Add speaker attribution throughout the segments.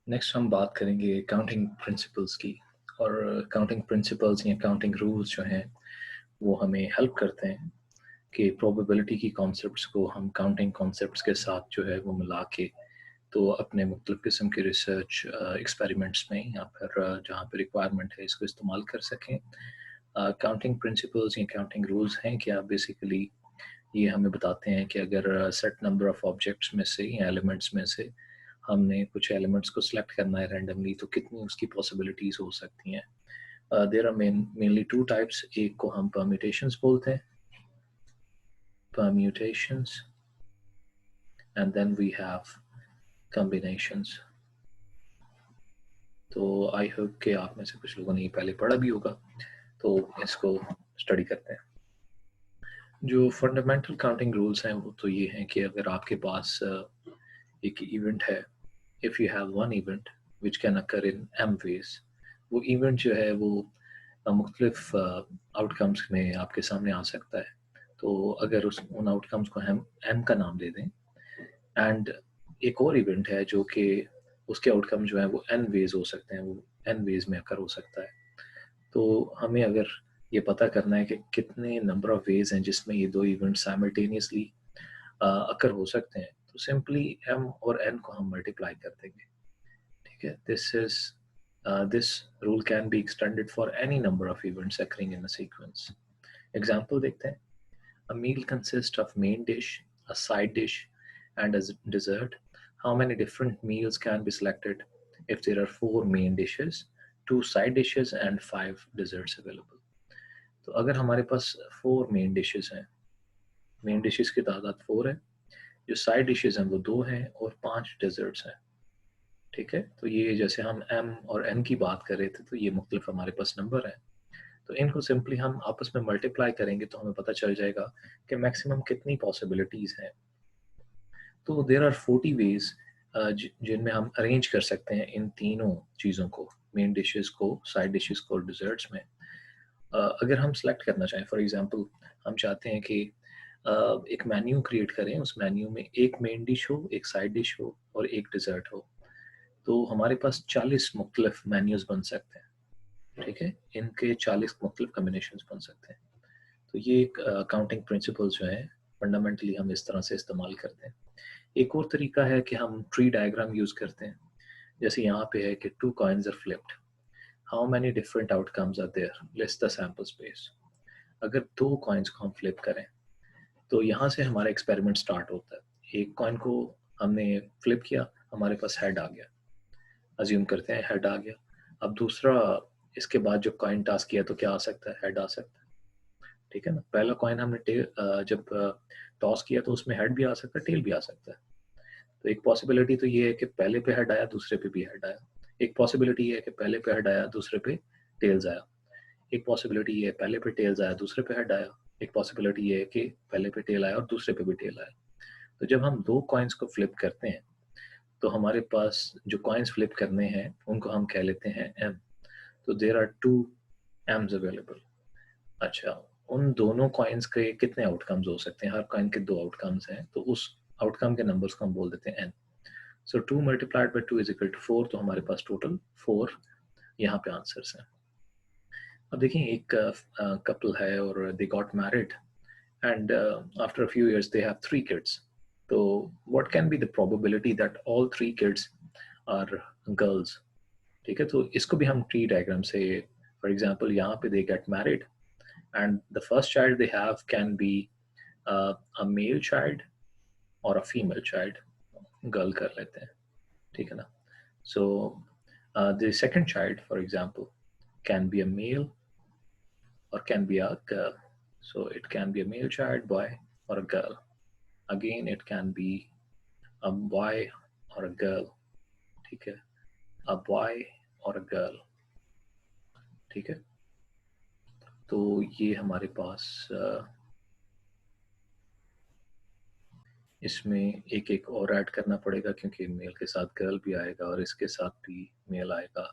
Speaker 1: Next हम बात करेंगे काउंटिंग प्रिंसिपल्स की। और काउंटिंग प्रिंसिपल्स या काउंटिंग रूल्स जो हैं वो हमें हेल्प करते हैं कि प्रोबेबिलिटी की कॉन्सेप्ट्स को हम काउंटिंग कॉन्सेप्ट्स के साथ जो है वो मिला के तो अपने मुख्तलिफ़ किस्म के रिसर्च एक्सपेरिमेंट्स में या फिर जहाँ पे रिक्वायरमेंट है इसको इस्तेमाल कर सकें। काउंटिंग प्रिंसिपल्स या काउंटिंग रूल्स हैं क्या बेसिकली ये हमें बताते हैं कि अगर सेट नंबर ऑफ ऑब्जेक्ट्स में से या एलिमेंट्स में से हमने कुछ एलिमेंट्स को सिलेक्ट करना है रैंडमली तो कितनी उसकी पॉसिबिलिटीज़ हो सकती हैं। There are mainly two types. एक को हम परम्यूटेशंस बोलते हैं, permutations, and then we have combinations। तो आई होप कि आप में से कुछ लोगों ने ये पहले पढ़ा भी होगा, तो इसको स्टडी करते हैं। जो फंडामेंटल काउंटिंग रूल्स हैं वो तो ये हैं कि अगर आपके पास एक इवेंट है, if you have one event which can occur in m ways, वो इवेंट जो है वो मुख्तलिफ आउटकम्स में आपके सामने आ सकता है। तो अगर उन आउटकम्स को हम एम का नाम दे दें, एंड एक और इवेंट है जो कि उसके आउटकम जो है वो एन वेज हो सकते हैं, वो एन वेज में अकर हो सकता है। तो हमें अगर ये पता करना है कि कितने नंबर ऑफ वेज हैं जिसमें ये दो इवेंट साइमल्टेनियसली अकर हो सकते हैं, तो सिंपली एम और एन को हम मल्टीप्लाई कर देंगे। ठीक है, this rule can be extended for any number of events occurring in a sequence. Example देखते हैं। A meal consists of main dish, a side dish, and a dessert. How many different meals can be selected if there are 4 main dishes, 2 side dishes, and 5 desserts available? तो अगर हमारे पास 4 main dishes हैं, main dishes की तादाद 4 है, जो side dishes हैं वो 2 हैं और 5 डेजर्ट्स हैं। ठीक है, तो ये जैसे हम एम और एन की बात कर रहे थे, तो ये मुख्तलिफ हमारे पास नंबर हैं। तो इनको सिंपली हम आपस में मल्टीप्लाई करेंगे तो हमें पता चल जाएगा कि मैक्सिमम कितनी पॉसिबिलिटीज़ हैं। तो देर आर 40 वेज जिनमें हम अरेंज कर सकते हैं इन तीनों चीज़ों को, मेन डिशेस को, साइड डिशेस को और डिज़र्ट्स में। अगर हम सेलेक्ट करना चाहें, फॉर एग्जांपल हम चाहते हैं कि एक मेन्यू क्रिएट करें, उस मेन्यू में एक मेन डिश हो, एक साइड डिश हो और एक डिज़र्ट हो, तो हमारे पास 40 मुख्तलिफ मेन्यूज़ बन सकते हैं। ठीक है, इनके 40 मुख्तलिफ कम्बिनेशंस बन सकते हैं। तो ये एक काउंटिंग प्रिंसिपल्स जो है फंडामेंटली हम इस तरह से इस्तेमाल करते हैं। एक और तरीका है कि हम ट्री डायग्राम यूज़ करते हैं। जैसे यहाँ पे है कि 2 coins are flipped, how many different outcomes are there, list the sample space. अगर 2 कॉइन्स को हम फ्लिप करें तो यहाँ से हमारा एक्सपेरिमेंट स्टार्ट होता है। एक कॉइन को हमने फ्लिप किया, हमारे पास हेड आ गया, अज्यूम करते हैं हेड आ गया। अब दूसरा, इसके बाद जो कॉइन टॉस किया तो क्या आ सकता है, हेड आ सकता है। ठीक है ना, पहला कॉइन हमने जब टॉस किया तो उसमें हेड भी आ सकता है, टेल भी आ सकता है। तो एक पॉसिबिलिटी तो ये है कि पहले पे हेड आया, दूसरे पे भी हेड आया। एक पॉसिबिलिटी ये है कि पहले पे हेड आया, दूसरे पे टेल्स आया। एक पॉसिबिलिटी ये है पहले पे टेल्स आया, दूसरे पे हेड आया। एक पॉसिबिलिटी ये है कि पहले पे टेल आया और दूसरे पे भी टेल आया। तो जब हम 2 कॉइन्स को फ्लिप करते हैं तो हमारे पास जो कॉइन्स फ्लिप करने हैं उनको हम कह लेते हैं एम। तो देयर आर 2 एम्स अवेलेबल। अच्छा, उन दोनों कॉइन्स के कितने आउटकम्स हो सकते हैं? हर कॉइन के 2 आउटकम्स हैं, तो उस आउटकम के नंबर्स को हम बोल देते हैं n. So 2 multiplied by 2 is equal to 4, तो हमारे पास टोटल 4 यहाँ पे आंसर्स हैं। अब देखिए, एक कपल है और they got married and after a few years they have 3 kids. तो what can be the probability that all 3 kids are girls? ठीक है, तो इसको भी हम ट्री डायग्राम से, फॉर एग्जांपल यहाँ पे they get married and the first child they have can be a male child or a female child, girl कर लेते हैं। ठीक है ना, so the second child for example can be a male or can be a girl, so it can be a male child, boy or a girl. Again it can be a boy or a girl। ठीक है, a boy or a girl। ठीक है, तो ये हमारे पास इसमें एक एक और ऐड करना पड़ेगा क्योंकि मेल के साथ गर्ल भी आएगा और इसके साथ भी मेल आएगा,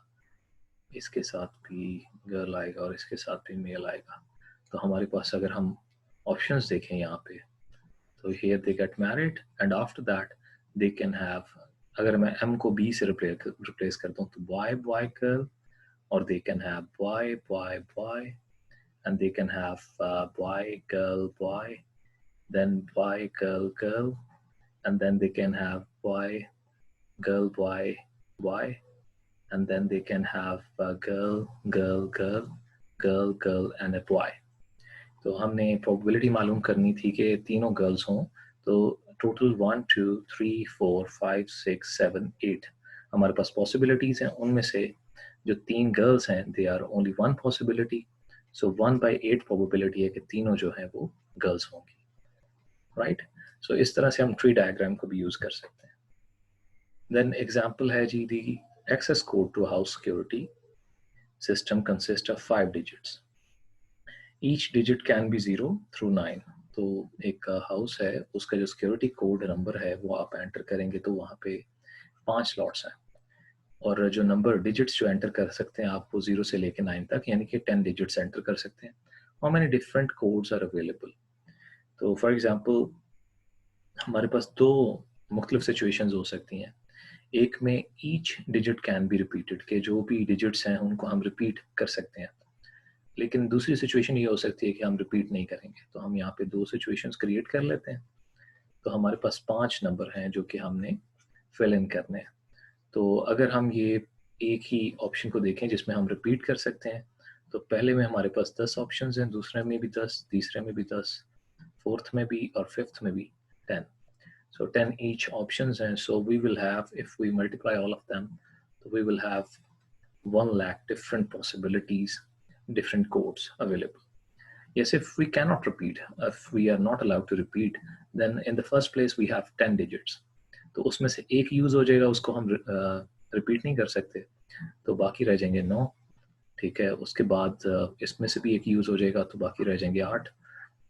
Speaker 1: इसके साथ भी गर्ल आएगा और इसके साथ भी मेल आएगा। तो हमारे पास अगर हम ऑप्शंस देखें यहाँ पे, तो here they get married and after that they can have अगर मैं m को b से रिप्लेस करता हूँ तो boy girl, or they can have boy and they can have boy boy, then boy girl, and then they can have boy boy, and then they can have girl and a boy. तो हमने probability मालूम करनी थी कि तीनों girls हों, तो total 1 2 3 4 5 6 7 8 हमारे पास पॉसिबिलिटीज हैं। उनमें से जो 3 गर्ल्स हैं they are only 1 possibility, so 1/8 probability है कि तीनों जो हैं वो गर्ल्स होंगी, राइट। सो इस तरह से हम ट्री डायग्राम को भी यूज कर सकते हैं। देन एग्जांपल है जी, the access code to house security system consist of 5 digits, each digit can be 0 through 9। तो एक हाउस है, उसका जो सिक्योरिटी कोड नंबर है वो आप एंटर करेंगे तो वहाँ पे 5 स्लॉट्स हैं, और जो नंबर डिजिट्स जो एंटर कर सकते हैं आप वो 0 से लेके 9 तक, यानी कि 10 डिजिट्स एंटर कर सकते हैं। How many different codes are available? तो फॉर एग्जांपल हमारे पास 2 मुख्तलिफ सिचुएशंस हो सकती हैं। एक में each digit can be repeated, के जो भी डिजिट्स हैं उनको हम रिपीट कर सकते हैं, लेकिन दूसरी सिचुएशन ये हो सकती है कि हम रिपीट नहीं करेंगे। तो हम यहाँ पे 2 सिचुएशंस क्रिएट कर लेते हैं। तो हमारे पास 5 नंबर हैं जो कि हमने फिल इन करने हैं। तो अगर हम ये एक ही ऑप्शन को देखें जिसमें हम रिपीट कर सकते हैं, तो पहले में हमारे पास 10 ऑप्शंस हैं, दूसरे में भी 10, तीसरे में भी 10, फोर्थ में भी और फिफ्थ में भी 10। So 10 each options, and so we will have, if we multiply all of them, we will have 1 lakh different possibilities, different codes available. Yes, if we cannot repeat, if we are not allowed to repeat, then in the first place we have 10 digits. तो उसमें से एक use हो जाएगा, उसको हम repeat नहीं कर सकते, तो बाकी रह जाएंगे 9। ठीक है, उसके बाद इसमें से भी एक यूज हो जाएगा तो बाकी रह जाएंगे 8,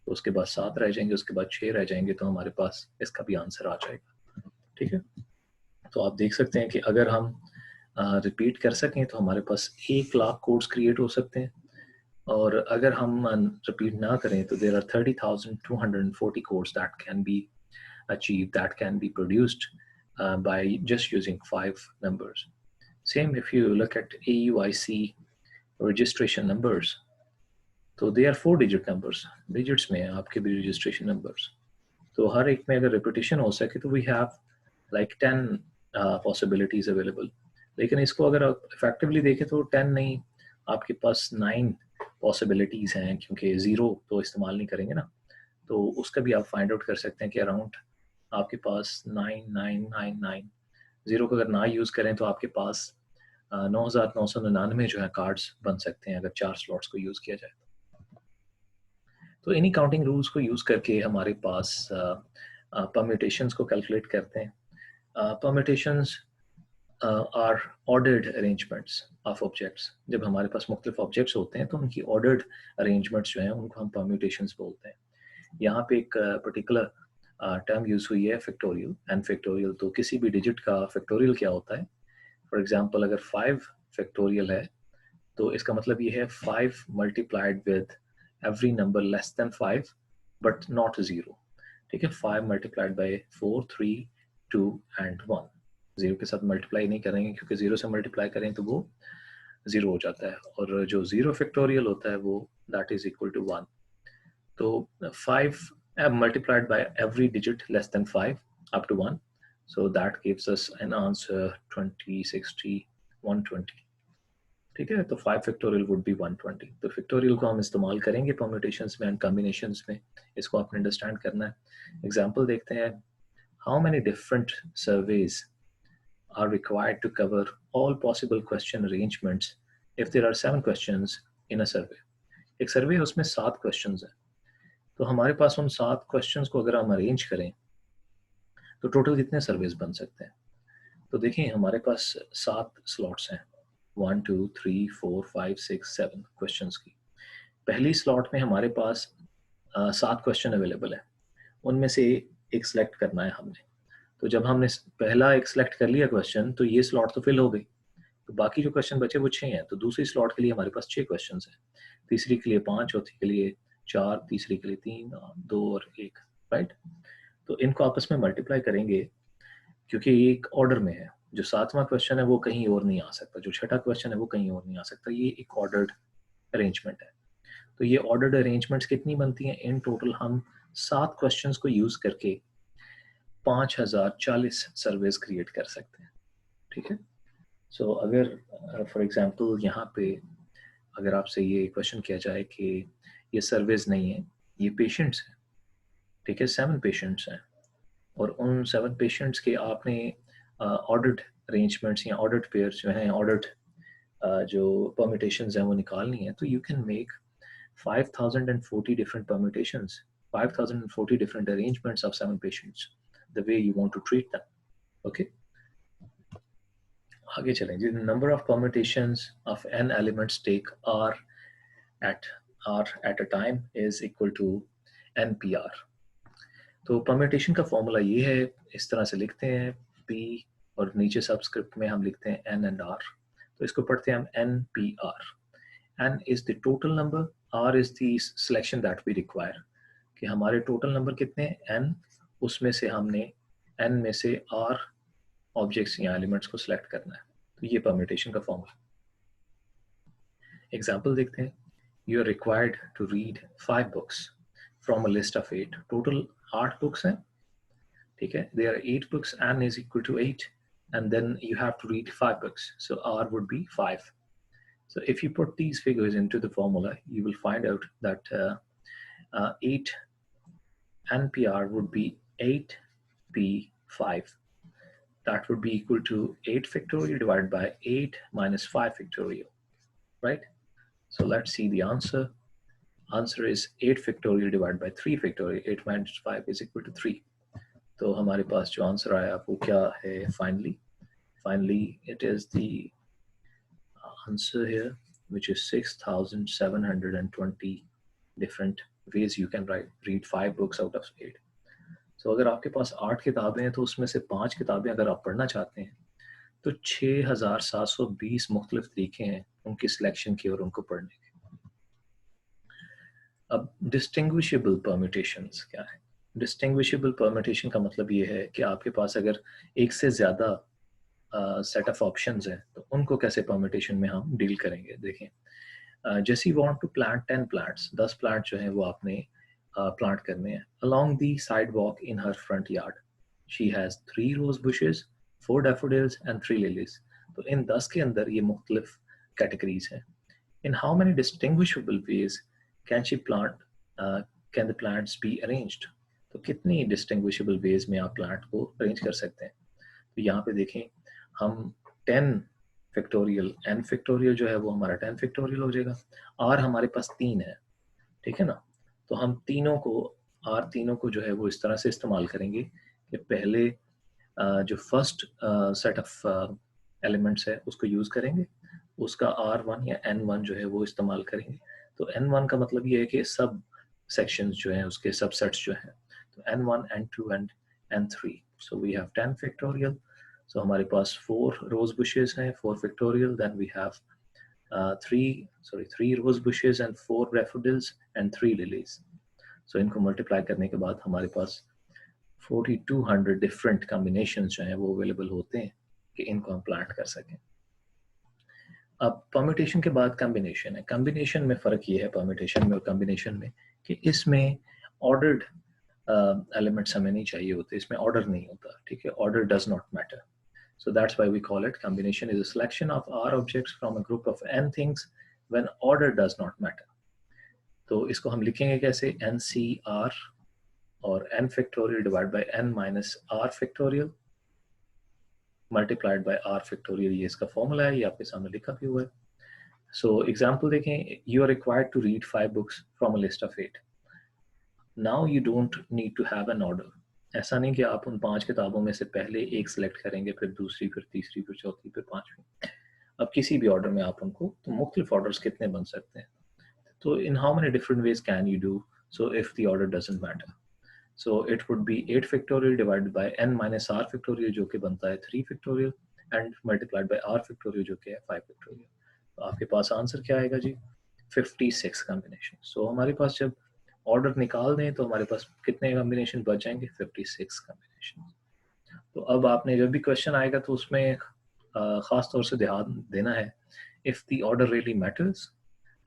Speaker 1: तो उसके बाद 7 रह जाएंगे, उसके बाद 6 रह जाएंगे, तो हमारे पास इसका भी आंसर आ जाएगा। ठीक है, तो आप देख सकते हैं कि अगर हम रिपीट कर सकें तो हमारे पास 1 लाख कोड्स क्रिएट हो सकते हैं, और अगर हम रिपीट ना करें तो there are 30,240 codes that can be achieved, that can be produced by just using 5 numbers. Same if you look at AUIC registration numbers, तो they are 4 digit numbers, digits में आपके भी registration numbers, तो हर एक में अगर repetition हो सके तो we have like 10 possibilities available। लेकिन इसको अगर आप effectively देखें तो 10 नहीं, आपके पास 9 possibilities हैं, क्योंकि 0 तो इस्तेमाल नहीं करेंगे ना, तो उसका भी आप फाइंड आउट कर सकते हैं कि अराउंड आपके पास 9999, 0 को अगर ना यूज़ करें तो आपके पास 9,999 जो है कार्ड्स बन सकते हैं अगर 4 स्लॉट्स को यूज़ किया जाए। तो इन्हीं काउंटिंग रूल्स को यूज़ करके हमारे पास परम्यूटेशंस को कैलकुलेट करते हैं। Permutations are ordered arrangements of objects. जब हमारे पास मुख्तलिफ ऑब्जेक्ट्स होते हैं तो उनकी ऑर्डर्ड अरेंजमेंट्स जो हैं उनको हम परम्यूटेशंस बोलते हैं। यहाँ पे एक पर्टिकुलर टर्म यूज हुई है फैक्टोरियल एंड फैक्टोरियल। तो किसी भी डिजिट का फैक्टोरियल क्या होता है? फॉर एग्जांपल अगर 5 फैक्टोरियल है तो इसका मतलब ये है 5 multiplied with every number less than 5 but not 0। ठीक है, 5 मल्टीप्लाइड बाय 4 3 2 एंड 1। 0 के साथ मल्टीप्लाई नहीं करेंगे क्योंकि 0 से मल्टीप्लाई करें तो वो 0 हो जाता है, और जो 0 फैक्टोरियल होता है वो दैट इज इक्वल टू 1। तो 5 multiplied by every digit less than 5 up to 1, so that gives us an answer 20 60 120। ठीक है, तो 5 factorial would be 120। तो फैक्टोरियल को हम इस्तेमाल करेंगे परम्यूटेशंस में एंड कॉम्बिनेशंस में, इसको आपने अंडरस्टैंड करना है। एग्जांपल देखते हैं, how many different surveys are required to cover all possible question arrangements if there are 7 questions in a survey। एक सर्वे है उसमें 7 क्वेश्चंस हैं, तो हमारे पास उन 7 क्वेश्चंस को अगर हम अरेंज करें तो टोटल कितने सर्वेज बन सकते हैं? तो देखिए हमारे पास 7 स्लॉट्स हैं, 1 2 3 4 5 6 7 क्वेश्चंस की। पहली स्लॉट में हमारे पास 7 क्वेश्चन अवेलेबल है, उनमें से एक सिलेक्ट करना है हमने। तो जब हमने पहला एक सिलेक्ट कर लिया क्वेश्चन तो ये स्लॉट तो फिल हो गई, तो बाकी जो क्वेश्चन बचे वो 6 हैं। तो दूसरी स्लॉट के लिए हमारे पास 6 क्वेश्चन हैं, तीसरी के लिए 5, चौथी के लिए 4, तीसरी के लिए 3 2 और 1, राइट। तो इनको आपस में मल्टीप्लाई करेंगे क्योंकि ये एक ऑर्डर में है। जो 7वां क्वेश्चन है वो कहीं और नहीं आ सकता, जो 6ठा क्वेश्चन है वो कहीं और नहीं आ सकता। ये एक ऑर्डर्ड अरेंजमेंट है। तो ये ऑर्डर्ड अरेंजमेंट्स कितनी बनती हैं? इन टोटल हम 7 क्वेश्चंस को यूज करके 5040 सर्वेज क्रिएट कर सकते हैं। ठीक है। सो अगर फॉर एग्जांपल यहाँ पे अगर आपसे ये क्वेश्चन किया जाए कि ये सर्वेज नहीं है, ये पेशेंट्स हैं, ठीक है, 7 पेशेंट्स हैं, और उन 7 पेशेंट्स के आपने ऑर्डर्ड अरेंजमेंट्स या ऑर्डर्ड पेयर्स जो हैं, ऑर्डर्ड जो परमिटेशंस हैं वो निकालनी है, तो you can make 5040 different permutations, 5040 different arrangements of 7 patients, the way you want to treat them. Okay. आगे चलें जी। Number of permutations of n elements take r at a time is equal to npr. तो permutation का formula ये है, इस तरह से लिखते हैं p और नीचे सबस्क्रिप्ट में हम लिखते हैं n and r, तो इसको पढ़ते हैं हम npr. n is the total number, r is the selection that we require, कि हमारे टोटल नंबर कितने हैं n, उसमें से हमने n में से r ऑब्जेक्ट्स या एलिमेंट्स को सिलेक्ट करना है। तो ये परम्यूटेशन का फॉर्मूला। एग्जांपल देखते हैं। You are required to read 5 books from a list of 8। Total 8 books हैं, ठीक है। There are 8 books, n is equal to 8, and then you have to read 5 books, so r would be 5. So if you put these figures into the formula, you will find out that 8 NPR would be 8P5. That would be equal to 8 factorial divided by 8 minus 5 factorial, right? So let's see the answer. Answer is 8 factorial divided by 3 factorial. 8 minus 5 is equal to 3. तो हमारे पास जो answer आया वो क्या है finally? Finally, it is the answer here, which is 6,720 different ways you can read 5 books out of 8. So अगर आपके पास 8 किताबें हैं तो उसमें से 5 किताबें अगर आप पढ़ना चाहते हैं तो 6,720 मुख्तलिफ तरीके हैं उनकी सिलेक्शन की और उनको पढ़ने के। अब डिस्टिंग्विशेबल परम्यूटेशंस क्या है? डिस्टिंग्विशेबल परम्यूटेशन का मतलब ये है कि आपके पास अगर एक से ज़्यादा सेट ऑफ ऑप्शंस हैं तो उनको कैसे परम्यूटेशन में हम डील करेंगे। देखें, जैसे you want to plant 10 plants, 10 plant जो हैं वो आपने प्लांट करने हैं along the sidewalk in her front yard. She has 3 rose bushes, 4 daffodils and 3 lilies. तो इन 10 के अंदर ये मुख्तलिफ कैटेगरीज हैं। In how many distinguishable ways can she plant, can the plants be arranged? तो कितनी डिस्टिंग्विशेबल वेज में आप प्लांट को अरेंज कर सकते हैं? तो यहाँ पे देखें, हम 10 फैक्टोरियल, n फैक्टोरियल जो है वो हमारा 10 फैक्टोरियल हो जाएगा। r हमारे पास 3 है, ठीक है ना। तो हम तीनों को, r तीनों को जो है वो इस तरह से इस्तेमाल करेंगे कि पहले जो फर्स्ट सेट ऑफ एलिमेंट्स है उसको यूज करेंगे, उसका r1 या n1 जो है वो इस्तेमाल करेंगे। तो n1 का मतलब ये है कि सब सेक्शंस जो हैं उसके सबसेट्स जो हैं, तो n1 n2 and n3। So we have 10 factorial. So हमारे पास 4 रोज बुशेस हैं, 4 factorial, then we have 3 rose bushes and 4 daffodils and 3 lilies. So इनको मल्टीप्लाई करने के बाद हमारे पास 4200 डिफरेंट कॉम्बिनेशंस जो हैं वो अवेलेबल होते हैं कि इनको हम प्लांट कर सकें। अब परम्यूटेशन के बाद कॉम्बिनेशन है। कॉम्बिनेशन में फ़र्क ये है परम्यूटेशन में और कॉम्बिनेशन में कि इसमें ऑर्डर्ड एलिमेंट्स हमें नहीं चाहिए होते, इसमें ऑर्डर नहीं होता, ठीक है। Order does not matter, so that's why we call it combination is a selection of r objects from a group of n things when order does not matter. तो इसको हम लिखेंगे कैसे? ncr और n factorial divided by n minus r factorial multiplied by r factorial, ये इसका formula है, ये आपके सामने लिखा भी हुआ है। So example देखें, you are required to read 5 books from a list of 8. Now you don't need to have an order. ऐसा नहीं कि आप उन 5 किताबों में से पहले एक सिलेक्ट करेंगे, फिर दूसरी, फिर तीसरी, फिर चौथी, फिर पांचवी। अब किसी भी ऑर्डर में आप उनको, तो मुख्तलिफ ऑर्डर्स कितने बन सकते हैं? तो इन how many different ways can you do so if the order doesn't matter? So it would be 8 factorial divided by n minus r factorial जो कि बनता है 3 factorial and multiplied by r factorial जो कि है 5 फैक्टोरियल। तो आपके पास answer क्या आएगा जी? 56 कॉम्बिनेशन। सो हमारे पास जब ऑर्डर निकाल दें तो हमारे पास कितने कॉम्बिनेशन बच जाएंगे? 56 कॉम्बिनेशन। तो अब आपने जब भी क्वेश्चन आएगा तो उसमें ख़ास तौर से ध्यान देना है, if the order really matters,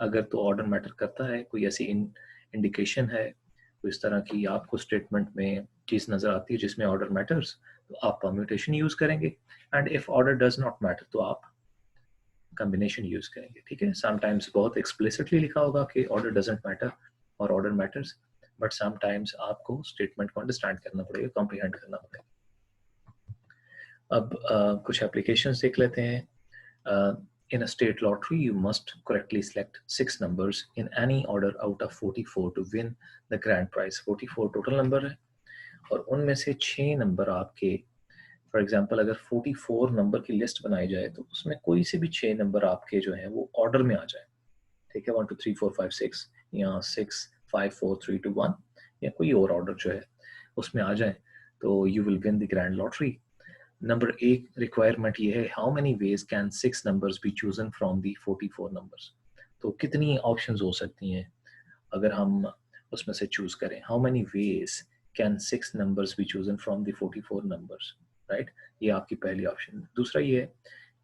Speaker 1: अगर तो ऑर्डर मैटर करता है, कोई ऐसी इंडिकेशन है, तो इस तरह की आपको स्टेटमेंट में चीज़ नज़र आती है जिसमें ऑर्डर मैटर्स, तो आप परम्यूटेशन यूज़ करेंगे। And if order does not matter तो आप कॉम्बिनेशन यूज़ करेंगे। ठीक है, समटाइम्स बहुत एक्सप्लिसिटली लिखा होगा कि ऑर्डर डजंट मैटर और ऑर्डर मैटर्स, बट समटाइम्स आपको स्टेटमेंट को अंडरस्टैंड करना पड़ेगा, कॉम्प्रिहेंड करना पड़ेगा। अब कुछ एप्लीकेशंस देख लेते हैं। In a state lottery, you must correctly select 6 numbers in any order out of 44 to win the grand prize. 44 total number है और उनमें से 6 नंबर आपके, फॉर एग्जांपल अगर 44 नंबर की लिस्ट बनाई जाए तो उसमें कोई से भी 6 नंबर आपके जो हैं वो ऑर्डर में आ जाए। ठीक है, 1 2 3 4 5 6 या 6 5 4 3 2 1 या कोई और ऑर्डर जो है उसमें आ जाए तो you will win the grand lottery. Number एक रिक्वायरमेंट ये है, how many ways can 6 numbers be chosen from the 44 numbers. तो कितनी ऑप्शंस हो सकती हैं अगर हम उसमें से चूज करें, how many ways can 6 numbers be chosen from the 44 numbers, right. ये आपकी पहली ऑप्शन। दूसरा ये है,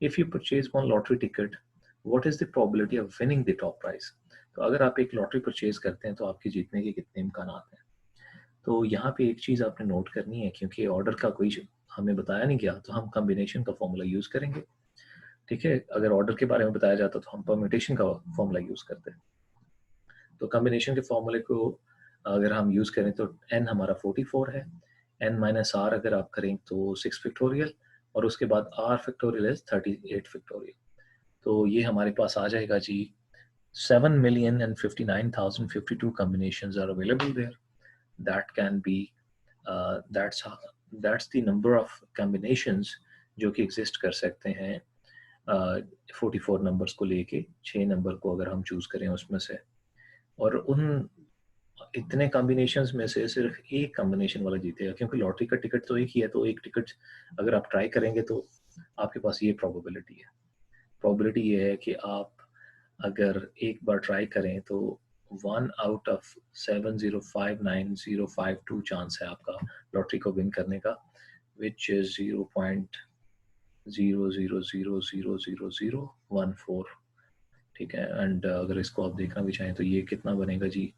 Speaker 1: if you purchase one lottery ticket what is the probability of winning the top prize. तो अगर आप एक लॉटरी परचेज करते हैं तो आपके जीतने के कितने इम्कान हैं। तो यहाँ पे एक चीज़ आपने नोट करनी है, क्योंकि ऑर्डर का कोई हमें बताया नहीं गया तो हम कॉम्बिनेशन का फॉर्मूला यूज़ करेंगे। ठीक है, अगर ऑर्डर के बारे में बताया जाता तो हम परम्यूटेशन का फॉर्मूला यूज़ करते हैं। तो कॉम्बिनेशन के फॉर्मूले को अगर हम यूज़ करें तो n हमारा 44 है, n माइनस r अगर आप करें तो 6 फैक्टोरियल और उसके बाद r फैक्टोरियल इज 38 फैक्टोरियल। तो ये हमारे पास आ जाएगा जी 7,059,052 combinations are available there. That can be that's the number of combinations जो कि exist कर सकते हैं 44 नंबर्स को लेके, 6 नंबर को अगर हम चूज करें उसमें से, और उन इतने कॉम्बिनेशंस में से सिर्फ एक कॉम्बिनेशन वाला जीतेगा, क्योंकि लॉटरी का टिकट तो एक ही है। तो एक टिकट अगर आप ट्राई करेंगे तो आपके पास ये प्रोबेबिलिटी है। प्रोबेबिलिटी ये है कि आप अगर एक बार ट्राई करें तो 1 आउट ऑफ 7059052 चांस है आपका लॉटरी को विन करने का, विच इज 0.00000014। ठीक है, एंड अगर इसको आप देखना भी चाहें तो ये कितना बनेगा जी,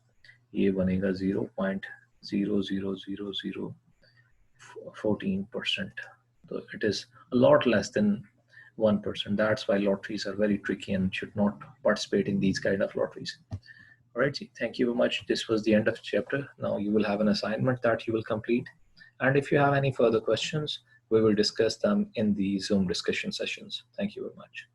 Speaker 1: ये बनेगा 0.0000014%। तो it is a lot less than 1%. That's why lotteries are very tricky and should not participate in these kind of lotteries. All right, thank you very much. This was the end of the chapter. Now you will have an assignment that you will complete. And if you have any further questions, we will discuss them in the Zoom discussion sessions. Thank you very much.